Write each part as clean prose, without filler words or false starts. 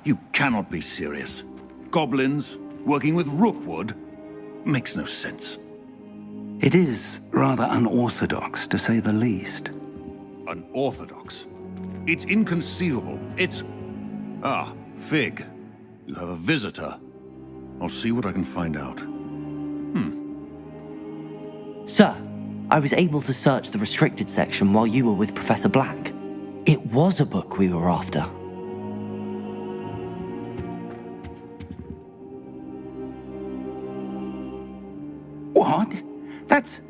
You cannot be serious. Goblins working with Rookwood? Makes no sense. It is rather unorthodox, to say the least. Unorthodox? It's inconceivable. It's... Ah, Fig. You have a visitor. I'll see what I can find out. Sir, I was able to search the restricted section while you were with Professor Black. It was a book we were after. What? That's...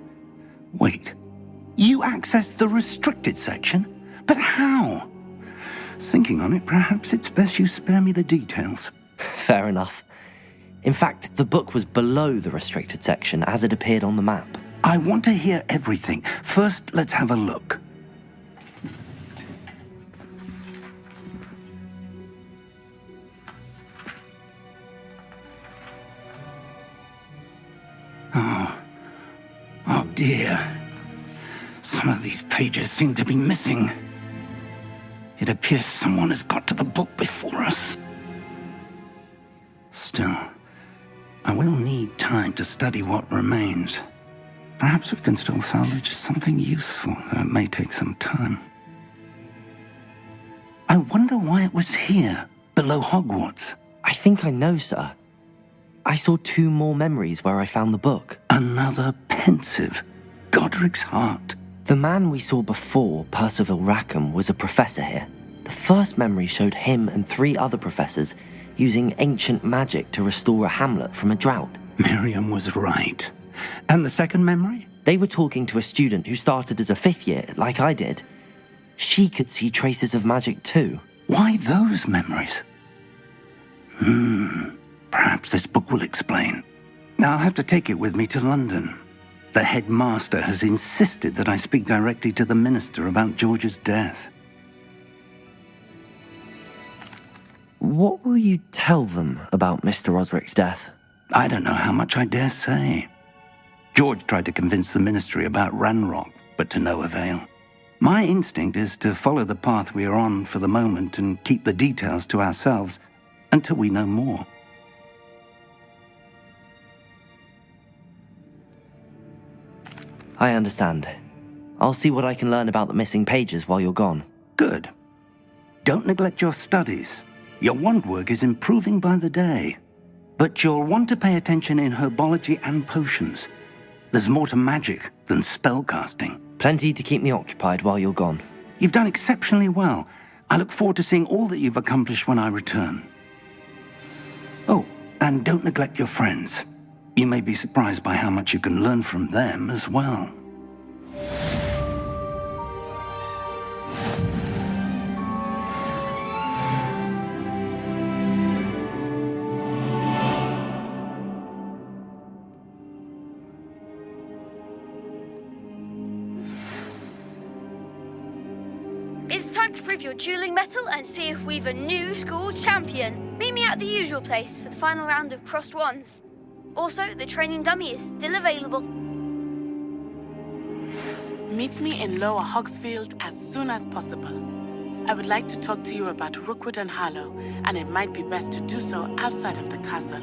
Wait. You accessed the restricted section? But how? Thinking on it, perhaps it's best you spare me the details. Fair enough. In fact, the book was below the restricted section as it appeared on the map. I want to hear everything. First, let's have a look. Oh dear. Some of these pages seem to be missing. It appears someone has got to the book before us. Still, I will need time to study what remains. Perhaps we can still salvage something useful, though it may take some time. I wonder why it was here, below Hogwarts. I think I know, sir. I saw 2 more memories where I found the book. Another pensive, Godric's heart. The man we saw before, Percival Rackham, was a professor here. The first memory showed him and 3 other professors using ancient magic to restore a hamlet from a drought. Miriam was right. And the second memory? They were talking to a student who started as a 5th year, like I did. She could see traces of magic too. Why those memories? Perhaps this book will explain. Now I'll have to take it with me to London. The headmaster has insisted that I speak directly to the minister about George's death. What will you tell them about Mr. Osric's death? I don't know how much I dare say. George tried to convince the ministry about Ranrock, but to no avail. My instinct is to follow the path we are on for the moment and keep the details to ourselves until we know more. I understand. I'll see what I can learn about the missing pages while you're gone. Good. Don't neglect your studies. Your wand work is improving by the day. But you'll want to pay attention in herbology and potions. There's more to magic than spellcasting. Plenty to keep me occupied while you're gone. You've done exceptionally well. I look forward to seeing all that you've accomplished when I return. Oh, and don't neglect your friends. You may be surprised by how much you can learn from them as well. It's time to prove your dueling mettle and see if we've a new school champion. Meet me at the usual place for the final round of crossed wands. Also, the training dummy is still available. Meet me in Lower Hogsfield as soon as possible. I would like to talk to you about Rookwood and Harlow, and it might be best to do so outside of the castle.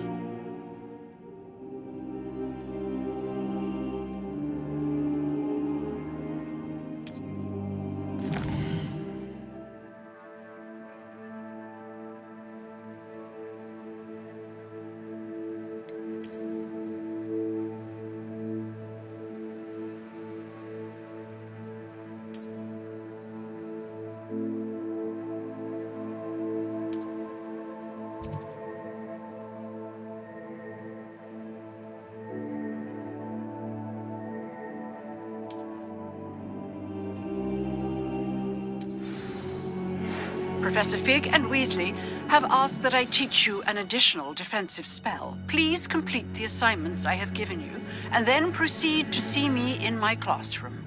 Professor Fig and Weasley have asked that I teach you an additional defensive spell. Please complete the assignments I have given you, and then proceed to see me in my classroom.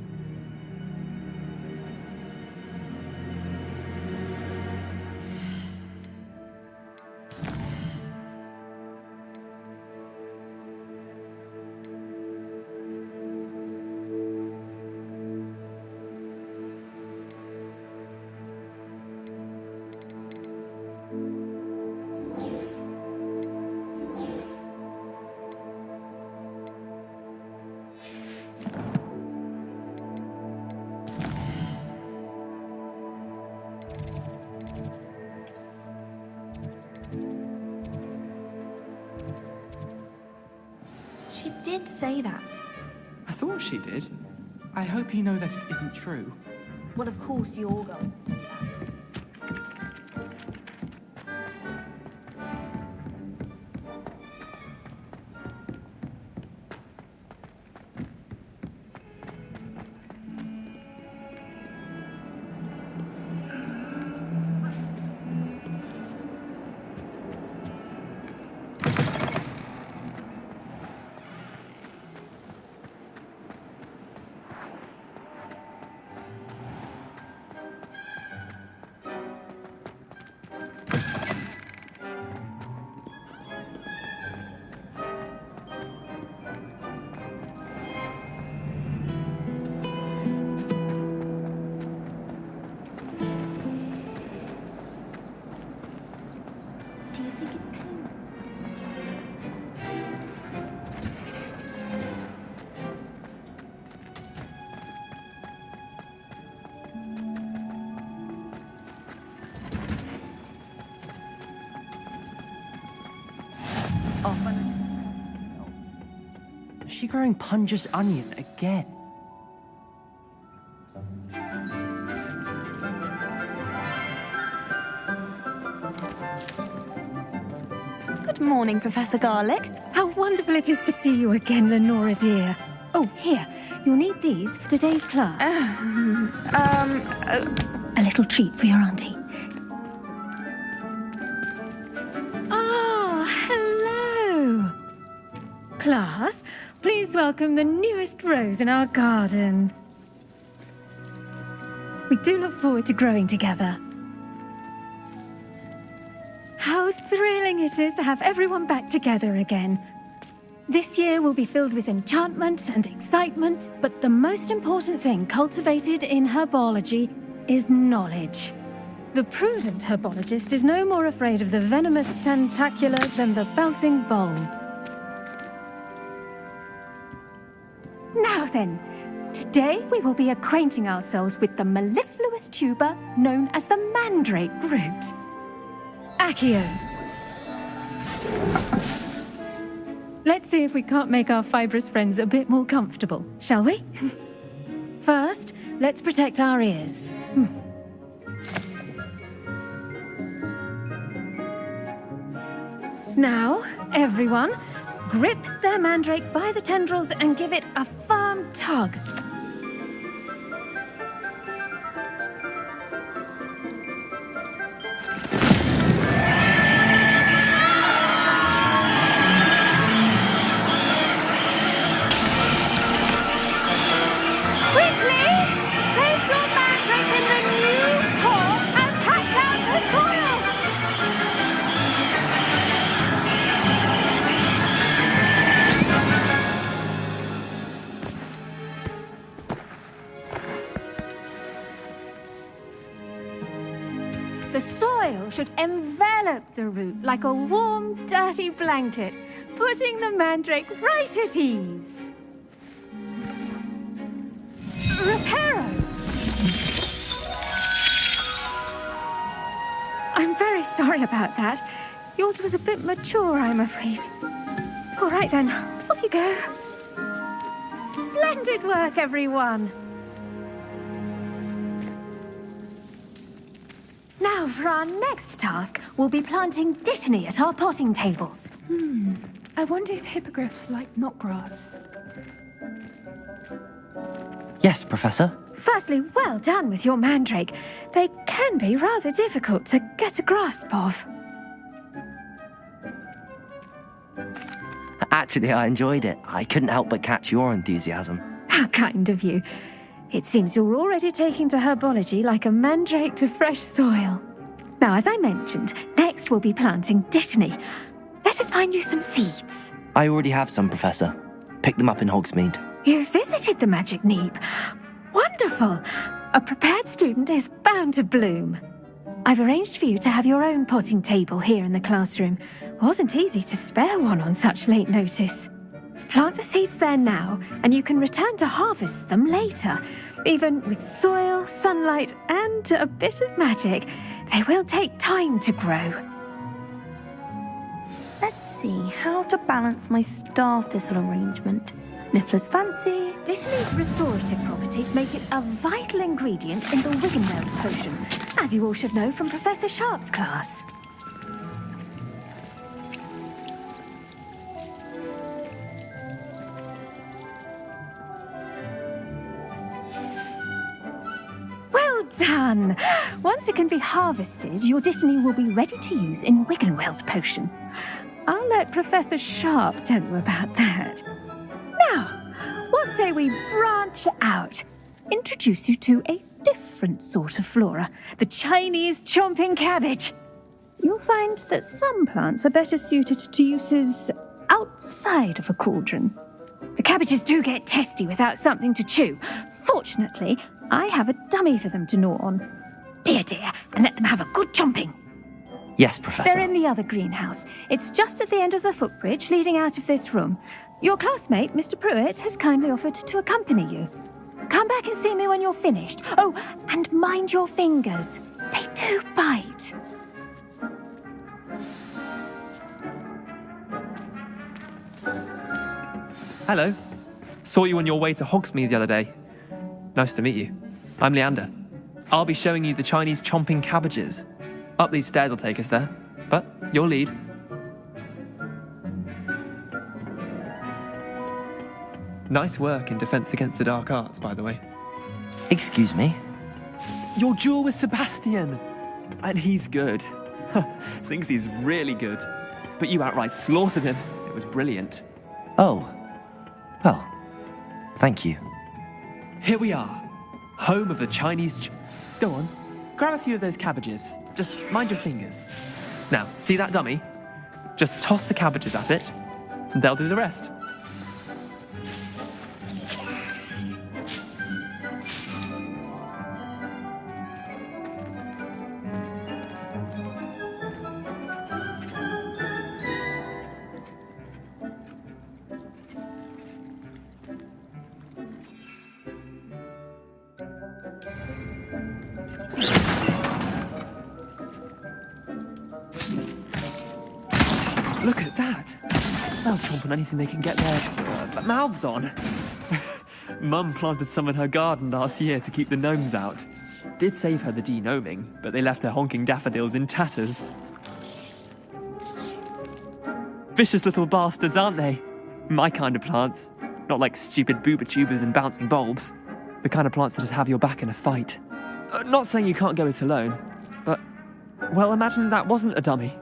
She did say that. I thought she did. I hope you know that it isn't true. Well, of course you're going to say that. Do you think it's pain? Is she growing Punja's onion again? Good morning, Professor Garlick. How wonderful it is to see you again, Lenora dear. Oh, here, you'll need these for today's class. A little treat for your auntie. Oh, hello. Class, please welcome the newest rose in our garden. We do look forward to growing together. How thrilling it is to have everyone back together again. This year will be filled with enchantment and excitement, but the most important thing cultivated in herbology is knowledge. The prudent herbologist is no more afraid of the venomous tentacular than the bouncing bulb. Now then, today we will be acquainting ourselves with the mellifluous tuber known as the mandrake root. Accio. Let's see if we can't make our fibrous friends a bit more comfortable, shall we? First, let's protect our ears. Now, everyone, grip their mandrake by the tendrils and give it a firm tug. The soil should envelop the root like a warm, dirty blanket, putting the mandrake right at ease. Reparo! I'm very sorry about that. Yours was a bit mature, I'm afraid. All right then, off you go. Splendid work, everyone. Now, for our next task, we'll be planting dittany at our potting tables. I wonder if hippogriffs like knotgrass. Yes, Professor. Firstly, well done with your mandrake. They can be rather difficult to get a grasp of. Actually, I enjoyed it. I couldn't help but catch your enthusiasm. How kind of you. It seems you're already taking to herbology like a mandrake to fresh soil. Now, as I mentioned, next we'll be planting dittany. Let us find you some seeds. I already have some, Professor. Picked them up in Hogsmeade. You visited the Magic Neep. Wonderful. A prepared student is bound to bloom. I've arranged for you to have your own potting table here in the classroom. Wasn't easy to spare one on such late notice. Plant the seeds there now, and you can return to harvest them later. Even with soil, sunlight, and a bit of magic, they will take time to grow. Let's see how to balance my star thistle arrangement. Miffler's fancy. Dittany's restorative properties make it a vital ingredient in the Wiggenweld potion, as you all should know from Professor Sharp's class. Well done! Once it can be harvested, your dittany will be ready to use in Wiggenweld potion. I'll let Professor Sharp tell you about that. Now, what say we branch out? Introduce you to a different sort of flora, the Chinese chomping cabbage. You'll find that some plants are better suited to uses outside of a cauldron. The cabbages do get testy without something to chew. Fortunately, I have a dummy for them to gnaw on. Be a dear and let them have a good chomping. Yes, Professor. They're in the other greenhouse. It's just at the end of the footbridge leading out of this room. Your classmate, Mr. Pruitt, has kindly offered to accompany you. Come back and see me when you're finished. Oh, and mind your fingers. They do bite. Hello. Saw you on your way to Hogsmeade the other day. Nice to meet you. I'm Leander. I'll be showing you the Chinese chomping cabbages. Up these stairs will take us there, but your lead. Nice work in Defense Against the Dark Arts, by the way. Excuse me? Your duel with Sebastian! And he's good. Thinks he's really good. But you outright slaughtered him. It was brilliant. Oh. Well, thank you. Here we are. Home of the Chinese... Go on. Grab a few of those cabbages. Just mind your fingers. Now, see that dummy? Just toss the cabbages at it, and they'll do the rest. Look at that! They'll chomp on anything they can get their mouths on. Mum planted some in her garden last year to keep the gnomes out. Did save her the de-gnoming, but they left her honking daffodils in tatters. Vicious little bastards, aren't they? My kind of plants. Not like stupid booba tubers and bouncing bulbs. The kind of plants that just have your back in a fight. Not saying you can't go it alone, but... Well, imagine that wasn't a dummy.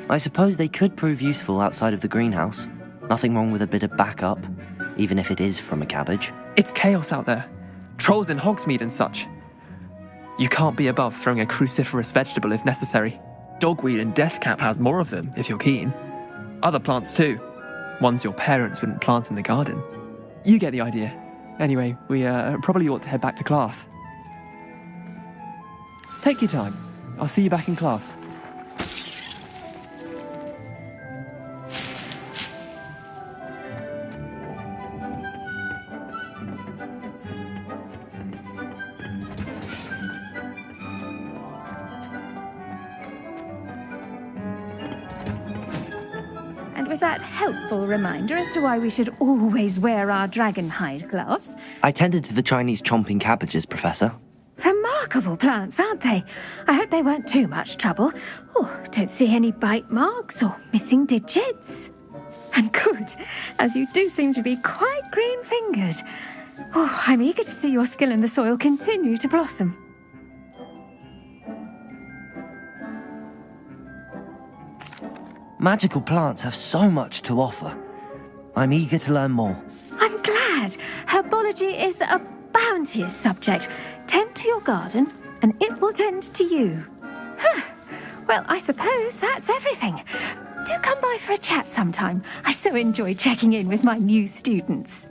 I suppose they could prove useful outside of the greenhouse. Nothing wrong with a bit of backup, even if it is from a cabbage. It's chaos out there. Trolls in Hogsmeade and such. You can't be above throwing a cruciferous vegetable if necessary. Dogweed and deathcap has more of them, if you're keen. Other plants too. Ones your parents wouldn't plant in the garden. You get the idea. Anyway, we probably ought to head back to class. Take your time. I'll see you back in class. With that helpful reminder as to why we should always wear our dragon hide gloves. I tended to the Chinese chomping cabbages, Professor. Remarkable. remarkable plants, aren't they? I hope they weren't too much trouble. Oh, don't see any bite marks or missing digits. And good, as you do seem to be quite green-fingered. Oh, I'm eager to see your skill in the soil continue to blossom. Magical plants have so much to offer. I'm eager to learn more. I'm glad. Herbology is a bounteous subject. Tend to your garden, and it will tend to you. Huh. Well, I suppose that's everything. Do come by for a chat sometime. I so enjoy checking in with my new students.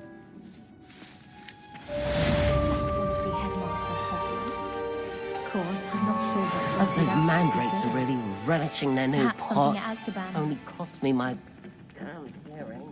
Those mandrakes are really relishing their new Perhaps something pots. at Azkaban. Only cost me my damn hearing.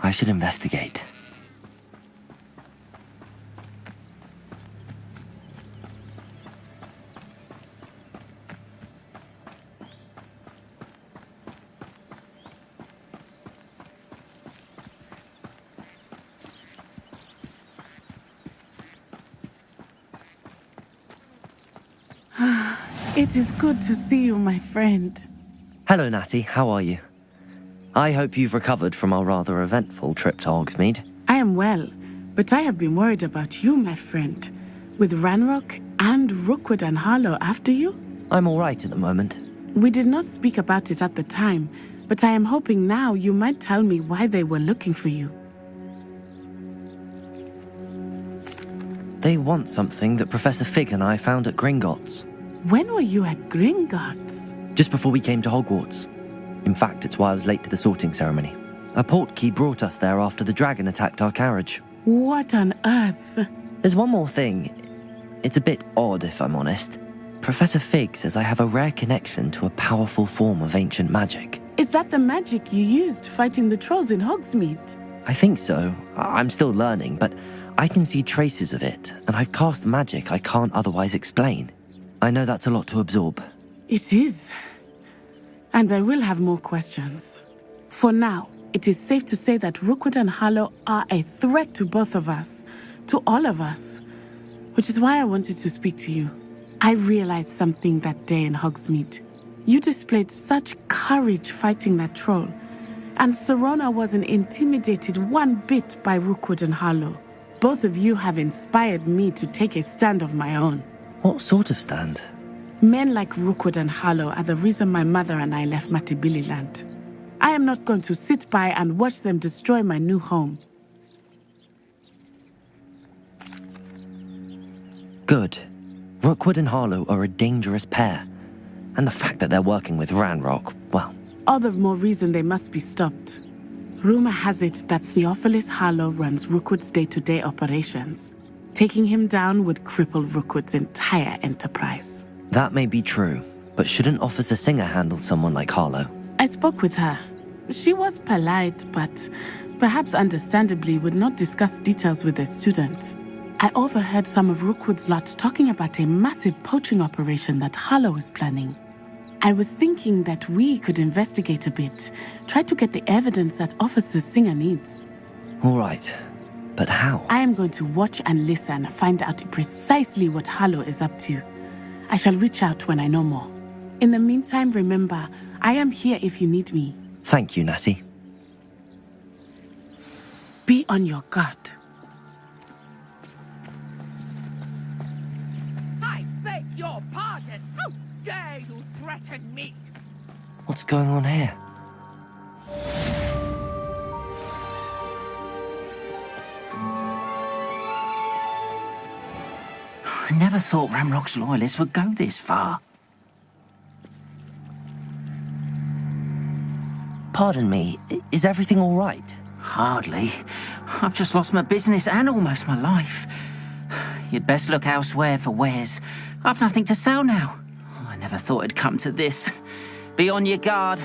I should investigate. It is good to see you, my friend. Hello, Natty. How are you? I hope you've recovered from our rather eventful trip to Hogsmeade. I am well, but I have been worried about you, my friend. With Ranrock and Rookwood and Harlow after you? I'm all right at the moment. We did not speak about it at the time, but I am hoping now you might tell me why they were looking for you. They want something that Professor Fig and I found at Gringotts. When were you at Gringotts? Just before we came to Hogwarts. In fact, it's why I was late to the sorting ceremony. A portkey brought us there after the dragon attacked our carriage. What on earth? There's one more thing. It's a bit odd, if I'm honest. Professor Fig says I have a rare connection to a powerful form of ancient magic. Is that the magic you used fighting the trolls in Hogsmeade? I think so. I'm still learning, but I can see traces of it, and I've cast magic I can't otherwise explain. I know that's a lot to absorb. It is. And I will have more questions. For now, it is safe to say that Rookwood and Harlow are a threat to both of us, to all of us, which is why I wanted to speak to you. I realized something that day in Hogsmeade. You displayed such courage fighting that troll, and Serona wasn't intimidated one bit by Rookwood and Harlow. Both of you have inspired me to take a stand of my own. What sort of stand? Men like Rookwood and Harlow are the reason my mother and I left Matibililand. I am not going to sit by and watch them destroy my new home. Good. Rookwood and Harlow are a dangerous pair. And the fact that they're working with Ranrock, well... All the more reason they must be stopped. Rumor has it that Theophilus Harlow runs Rookwood's day-to-day operations. Taking him down would cripple Rookwood's entire enterprise. That may be true, but shouldn't Officer Singer handle someone like Harlow? I spoke with her. She was polite, but perhaps understandably would not discuss details with a student. I overheard some of Rookwood's lot talking about a massive poaching operation that Harlow is planning. I was thinking that we could investigate a bit, try to get the evidence that Officer Singer needs. All right, but how? I am going to watch and listen, find out precisely what Harlow is up to. I shall reach out when I know more. In the meantime, remember, I am here if you need me. Thank you, Natty. Be on your guard. I beg your pardon. How dare you threaten me? What's going on here? I never thought Ranrock's loyalists would go this far. Pardon me, is everything all right? Hardly. I've just lost my business and almost my life. You'd best look elsewhere for wares. I've nothing to sell now. I never thought it'd come to this. Be on your guard.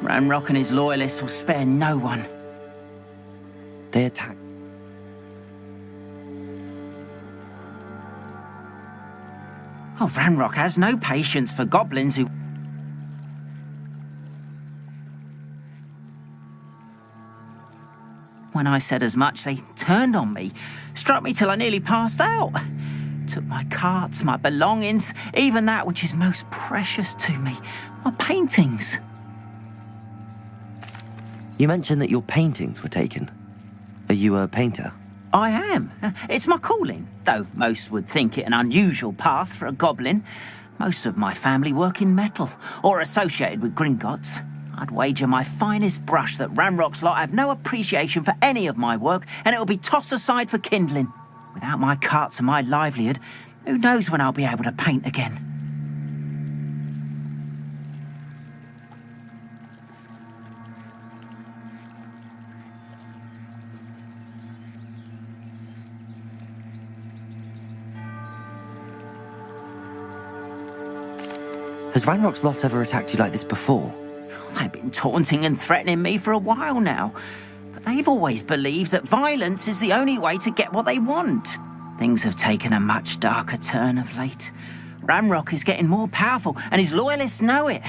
Ranrock and his loyalists will spare no one. They attack. Oh, Ranrock has no patience for goblins who... When I said as much, they turned on me, struck me till I nearly passed out. Took my carts, my belongings, even that which is most precious to me, my paintings. You mentioned that your paintings were taken. Are you a painter? I am. It's my calling, though most would think it an unusual path for a goblin. Most of my family work in metal, or associated with Gringotts. I'd wager my finest brush that Ranrock's lot have no appreciation for any of my work, and it'll be tossed aside for kindling. Without my carts and my livelihood, who knows when I'll be able to paint again? Has Ranrock's lot ever attacked you like this before? They've been taunting and threatening me for a while now. But they've always believed that violence is the only way to get what they want. Things have taken a much darker turn of late. Ranrock is getting more powerful, and his loyalists know it.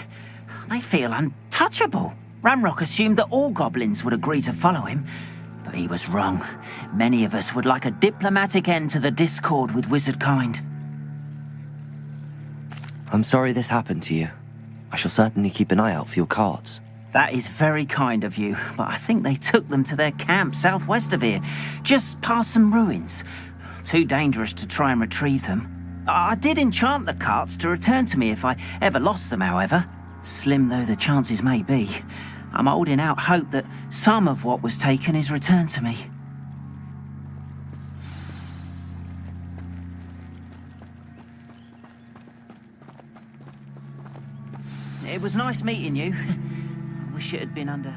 They feel untouchable. Ranrock assumed that all goblins would agree to follow him, but he was wrong. Many of us would like a diplomatic end to the discord with wizard kind. I'm sorry this happened to you. I shall certainly keep an eye out for your carts. That is very kind of you, but I think they took them to their camp southwest of here, just past some ruins. Too dangerous to try and retrieve them. I did enchant the carts to return to me if I ever lost them, however. Slim though the chances may be, I'm holding out hope that some of what was taken is returned to me. It was nice meeting you. I wish it had been under...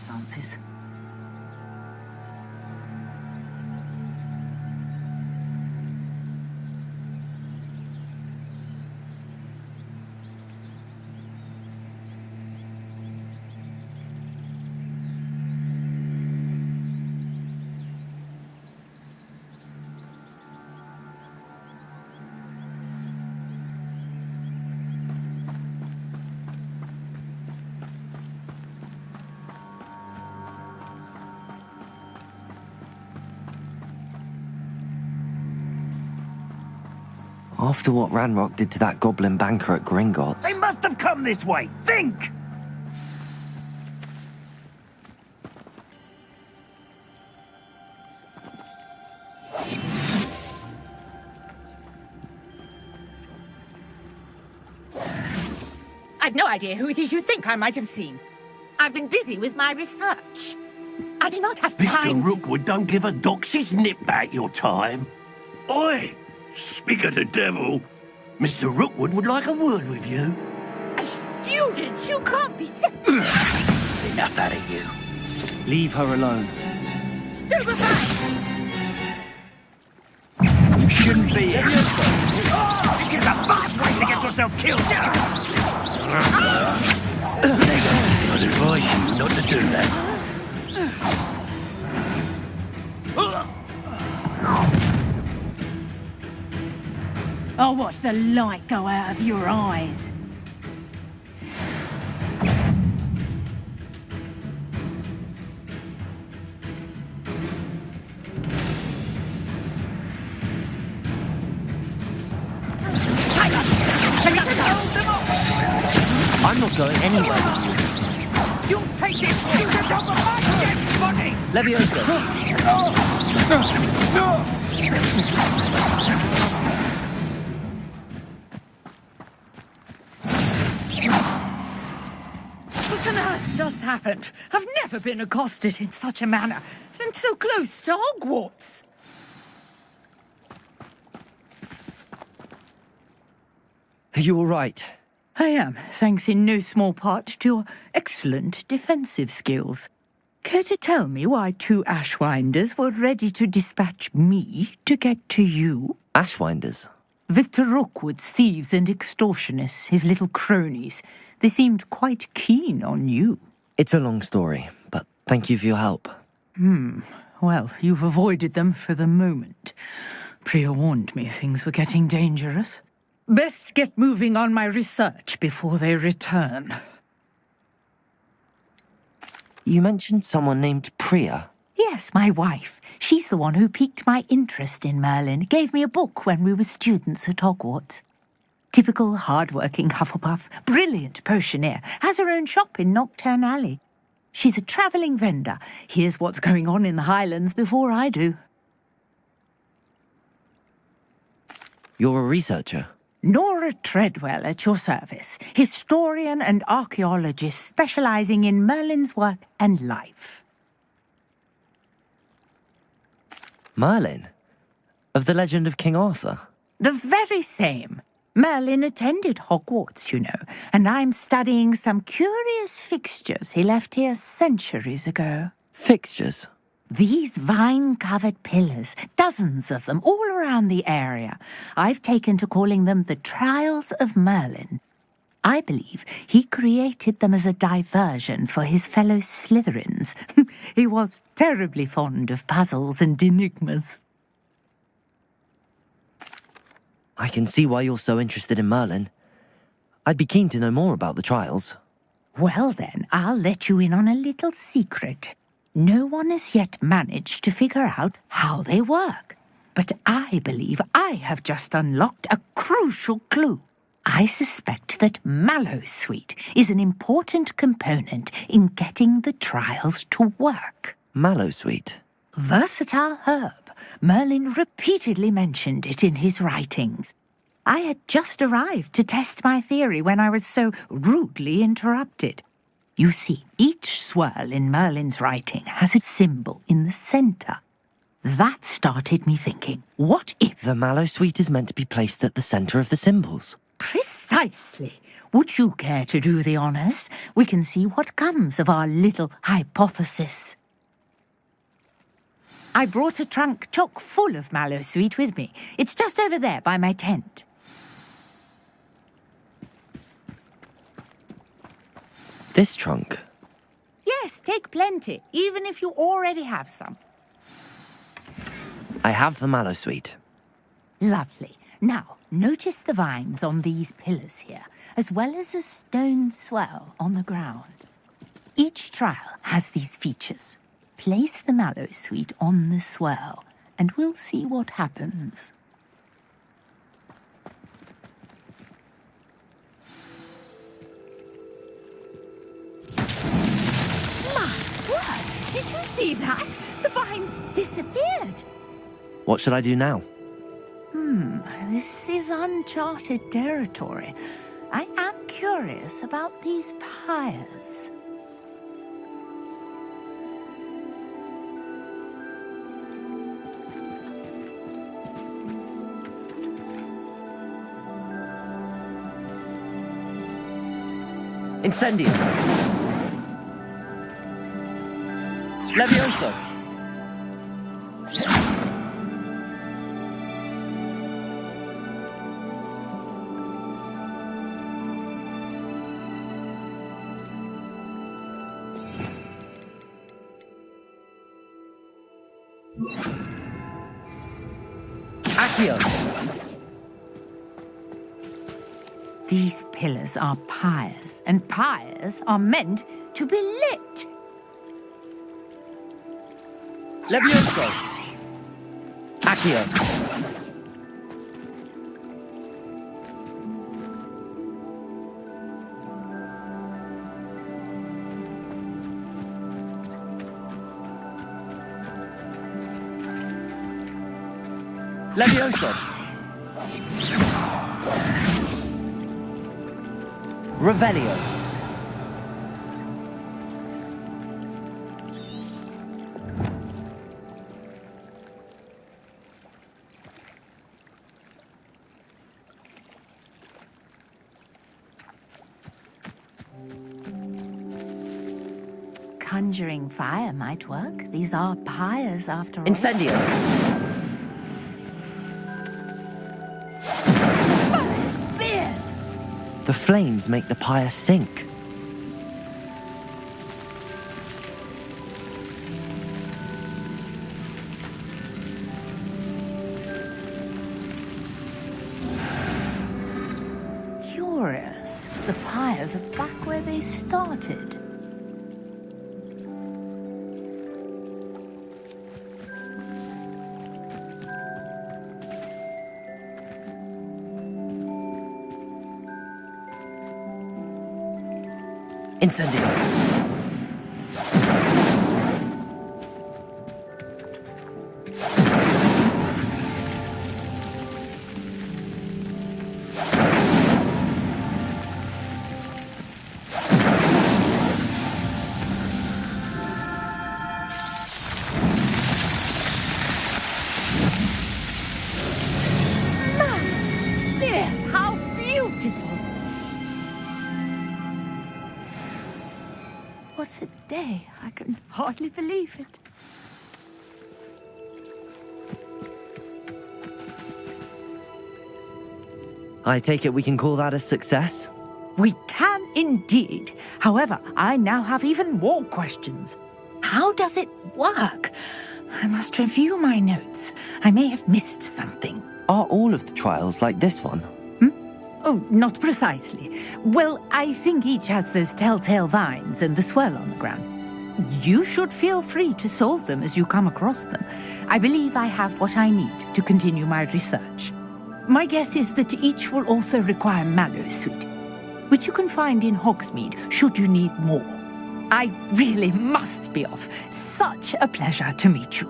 Francis? After what Ranrock did to that goblin banker at Gringotts... They must have come this way! Think! I've no idea who it is you think I might have seen. I've been busy with my research. I do not have time. Mr. Rookwood don't give a doxy's nip back your time. Oi! Speak of the devil. Mr. Rookwood would like a word with you. A student? You can't be Enough out of you. Leave her alone. Stupefied! You shouldn't be here. This is a fast way to get yourself killed. I'd advise you not to do that. I'll watch the light go out of your eyes. I'm not going anywhere. You take this student over my dead body! Leviosa! What on earth just happened? I've never been accosted in such a manner, and so close to Hogwarts. Are you all right? I am, thanks in no small part to your excellent defensive skills. Care to tell me why two Ashwinders were ready to dispatch me to get to you? Ashwinders? Victor Rookwood's thieves and extortionists, his little cronies. They seemed quite keen on you. It's a long story, but thank you for your help. Well, you've avoided them for the moment. Priya warned me things were getting dangerous. Best get moving on my research before they return. You mentioned someone named Priya. Yes, my wife. She's the one who piqued my interest in Merlin. Gave me a book when we were students at Hogwarts. Typical hard-working Hufflepuff, brilliant potioneer, has her own shop in Knockturn Alley. She's a travelling vendor. Hears what's going on in the Highlands before I do. You're a researcher? Nora Treadwell at your service, historian and archaeologist specializing in Merlin's work and life. Merlin? Of the legend of King Arthur? The very same. Merlin attended Hogwarts, you know, and I'm studying some curious fixtures he left here centuries ago. Fixtures? These vine-covered pillars, dozens of them, all around the area. I've taken to calling them the Trials of Merlin. I believe he created them as a diversion for his fellow Slytherins. He was terribly fond of puzzles and enigmas. I can see why you're so interested in Merlin. I'd be keen to know more about the trials. Well then, I'll let you in on a little secret. No one has yet managed to figure out how they work. But I believe I have just unlocked a crucial clue. I suspect that Mallowsweet is an important component in getting the trials to work. Mallowsweet? Versatile herb. Merlin repeatedly mentioned it in his writings. I had just arrived to test my theory when I was so rudely interrupted. You see, each swirl in Merlin's writing has a symbol in the centre. That started me thinking, what if... The Mallowsweet is meant to be placed at the centre of the symbols. Precisely. Would you care to do the honours? We can see what comes of our little hypothesis. I brought a trunk chock full of Mallowsweet with me. It's just over there by my tent. This trunk? Yes, take plenty, even if you already have some. I have the Mallowsweet. Lovely. Now, notice the vines on these pillars here, as well as a stone swell on the ground. Each trial has these features. Place the Mallowsweet on the swirl, and we'll see what happens. My word! Did you see that? The vines disappeared. What should I do now? This is uncharted territory. I am curious about these pyres. Incendio! Levioso! Accio! These pillars are pyres, and pyres are meant to be lit. Levioso! Accio! Levioso! Revelio! Conjuring fire might work. These are pyres after all. Incendio! The flames make the pyre sink. Curious. The pyres are back where they started. Incendio! what a day. I can hardly believe it. I take it we can call that a success? We can indeed. However, I now have even more questions. How does it work? I must review my notes. I may have missed something. Are all of the trials like this one? Oh, not precisely. Well, I think each has those telltale vines and the swirl on the ground. You should feel free to solve them as you come across them. I believe I have what I need to continue my research. My guess is that each will also require Mallow Sweet, which you can find in Hogsmeade should you need more. I really must be off. Such a pleasure to meet you.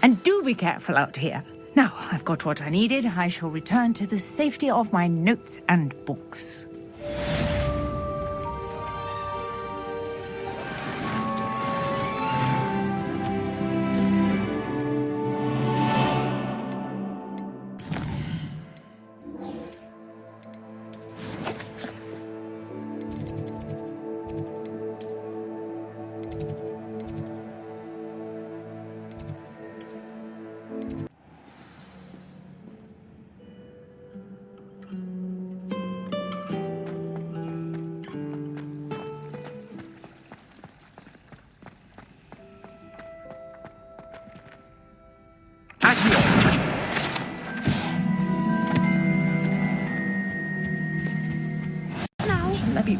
And do be careful out here. Now, I've got what I needed. I shall return to the safety of my notes and books.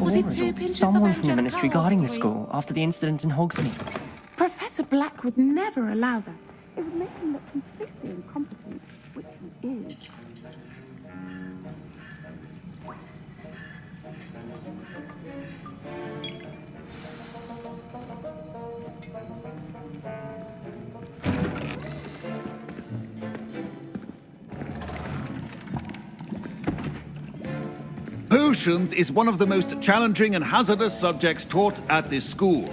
Was it 2 pinches someone from the ministry guarding the school after the incident in Hogsmeade? Professor Black would never allow that. It would make him look completely incompetent, which he is. Potions is one of the most challenging and hazardous subjects taught at this school.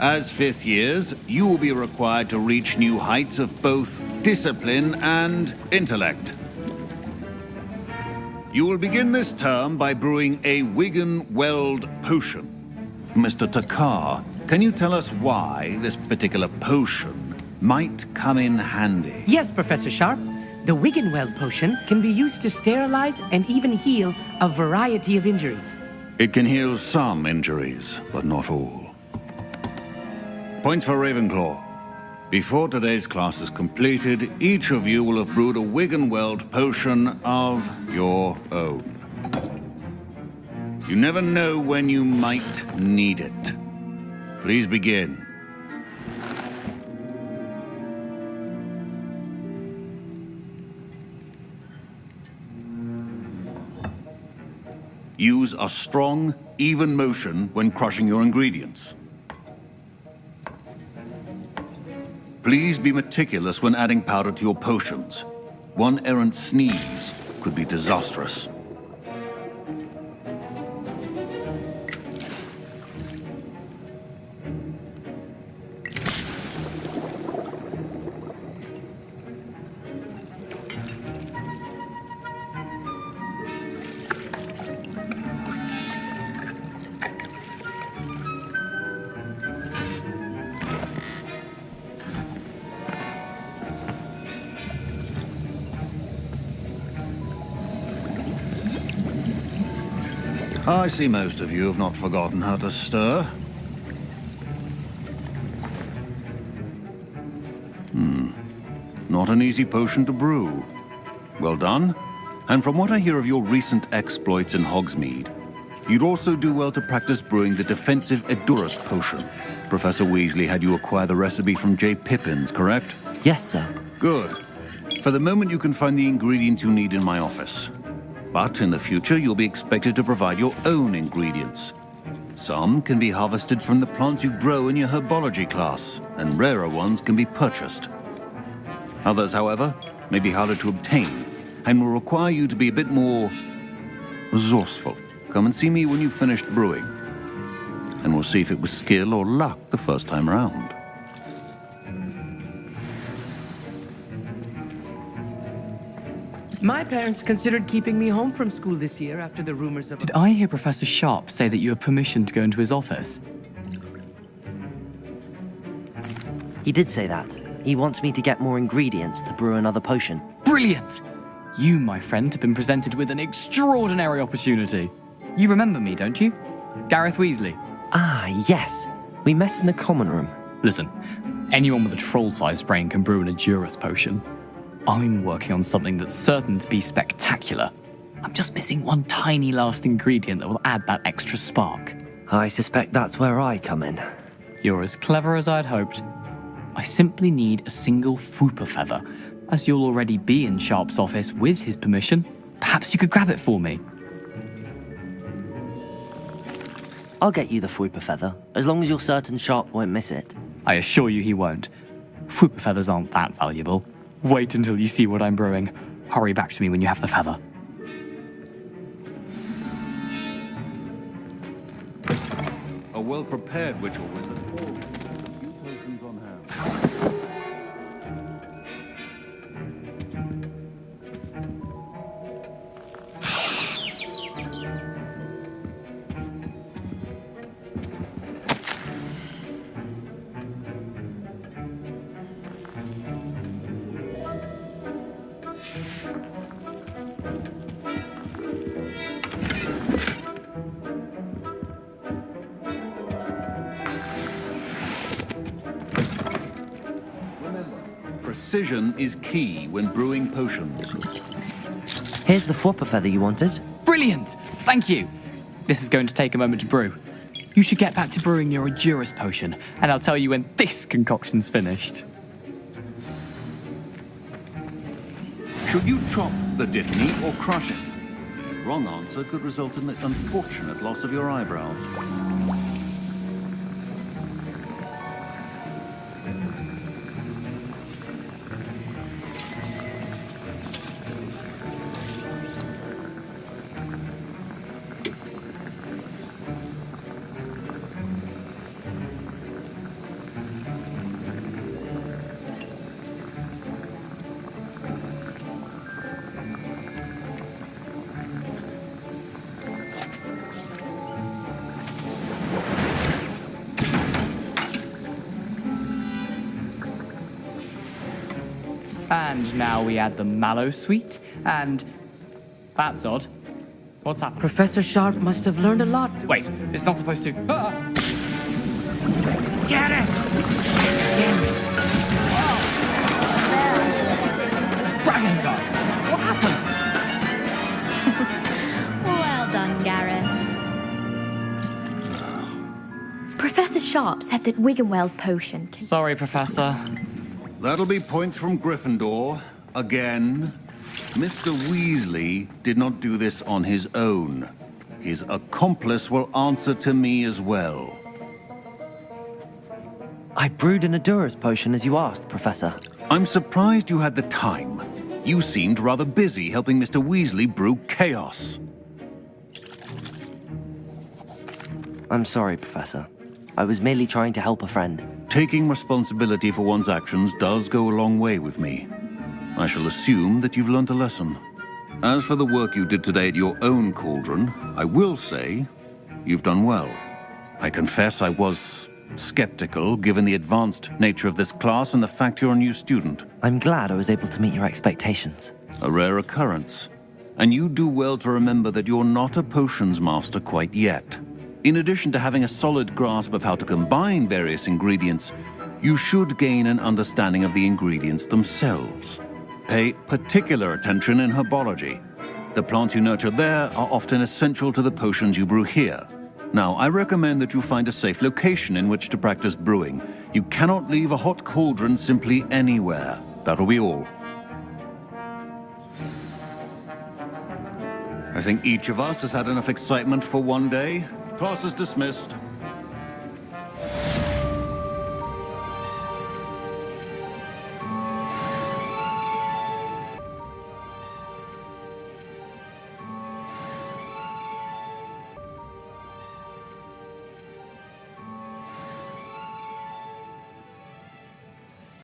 As fifth years, you will be required to reach new heights of both discipline and intellect. You will begin this term by brewing a Wigan-Weld potion. Mr. Takar, can you tell us why this particular potion might come in handy? Yes, Professor Sharp. The Wigan-Weld potion can be used to sterilize and even heal a variety of injuries. It can heal some injuries, but not all. Points for Ravenclaw. Before today's class is completed, each of you will have brewed a Wigan-Weld potion of your own. You never know when you might need it. Please begin. Use a strong, even motion when crushing your ingredients. Please be meticulous when adding powder to your potions. One errant sneeze could be disastrous. I see most of you have not forgotten how to stir. Not an easy potion to brew. Well done. And from what I hear of your recent exploits in Hogsmeade, you'd also do well to practice brewing the defensive Edurus potion. Professor Weasley had you acquire the recipe from J. Pippin's, correct? Yes, sir. Good. For the moment, you can find the ingredients you need in my office. But in the future, you'll be expected to provide your own ingredients. Some can be harvested from the plants you grow in your herbology class, and rarer ones can be purchased. Others, however, may be harder to obtain, and will require you to be a bit more resourceful. Come and see me when you've finished brewing, and we'll see if it was skill or luck the first time round. My parents considered keeping me home from school this year after the rumors of... Did I hear Professor Sharp say that you have permission to go into his office? He did say that. He wants me to get more ingredients to brew another potion. Brilliant! You, my friend, have been presented with an extraordinary opportunity. You remember me, don't you? Gareth Weasley. Ah, yes. We met in the common room. Listen, anyone with a troll-sized brain can brew an Edurus potion. I'm working on something that's certain to be spectacular. I'm just missing one tiny last ingredient that will add that extra spark. I suspect that's where I come in. You're as clever as I'd hoped. I simply need a single Fwooper feather. As you'll already be in Sharp's office with his permission, perhaps you could grab it for me. I'll get you the Fwooper feather, as long as you're certain Sharp won't miss it. I assure you he won't. Fwooper feathers aren't that valuable. Wait until you see what I'm brewing. Hurry back to me when you have the feather. A well-prepared ritual wizard. Few potions on hand. Precision is key when brewing potions. Here's the Fwooper feather you wanted. Brilliant! Thank you! This is going to take a moment to brew. You should get back to brewing your Edurus potion, and I'll tell you when this concoction's finished. Should you chop the Dittany or crush it? The wrong answer could result in the unfortunate loss of your eyebrows. And now we add the mallow sweet, and... That's odd. What's happened? Professor Sharp must have learned a lot. Wait, it's not supposed to... Ah! Get it! Dragon Dog! What happened? Well done, Gareth. Professor Sharp said that Wiggenweld potion can... Sorry, Professor. That'll be points from Gryffindor. Again. Mr. Weasley did not do this on his own. His accomplice will answer to me as well. I brewed an Edurus potion as you asked, Professor. I'm surprised you had the time. You seemed rather busy helping Mr. Weasley brew chaos. I'm sorry, Professor. I was merely trying to help a friend. Taking responsibility for one's actions does go a long way with me. I shall assume that you've learnt a lesson. As for the work you did today at your own cauldron, I will say you've done well. I confess I was skeptical, given the advanced nature of this class and the fact you're a new student. I'm glad I was able to meet your expectations. A rare occurrence. And you do well to remember that you're not a potions master quite yet. In addition to having a solid grasp of how to combine various ingredients, you should gain an understanding of the ingredients themselves. Pay particular attention in herbology. The plants you nurture there are often essential to the potions you brew here. Now, I recommend that you find a safe location in which to practice brewing. You cannot leave a hot cauldron simply anywhere. That'll be all. I think each of us has had enough excitement for one day. Class is dismissed.